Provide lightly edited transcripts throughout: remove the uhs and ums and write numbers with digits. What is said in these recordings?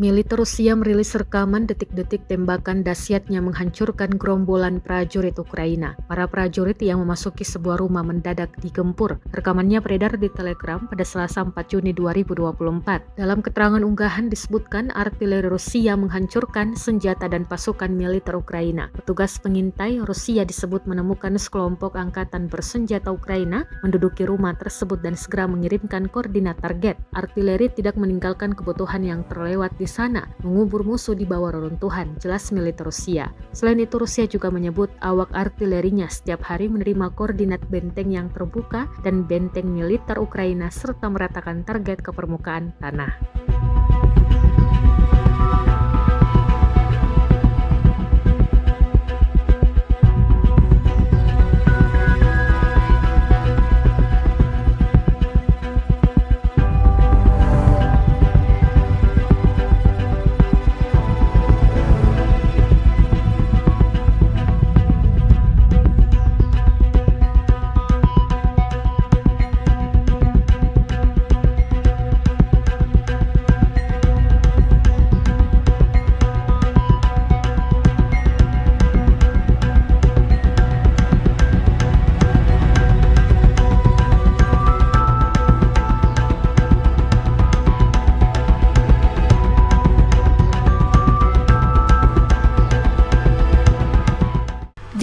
Militer Rusia merilis rekaman detik-detik tembakan dahsyatnya menghancurkan gerombolan prajurit Ukraina. Para prajurit yang memasuki sebuah rumah mendadak digempur. Rekamannya beredar di Telegram pada Selasa 4 Juni 2024. Dalam keterangan unggahan disebutkan artileri Rusia menghancurkan senjata dan pasukan militer Ukraina. Petugas pengintai Rusia disebut menemukan sekelompok angkatan bersenjata Ukraina menduduki rumah tersebut dan segera mengirimkan koordinat target. Artileri tidak meninggalkan kebutuhan yang terlewat di sana, mengubur musuh di bawah reruntuhan, jelas militer Rusia. Selain itu, Rusia juga menyebut awak artilerinya setiap hari menerima koordinat benteng yang terbuka dan benteng militer Ukraina serta meratakan target ke permukaan tanah.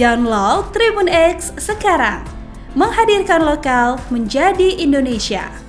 Download Tribun X sekarang, menghadirkan lokal menjadi Indonesia.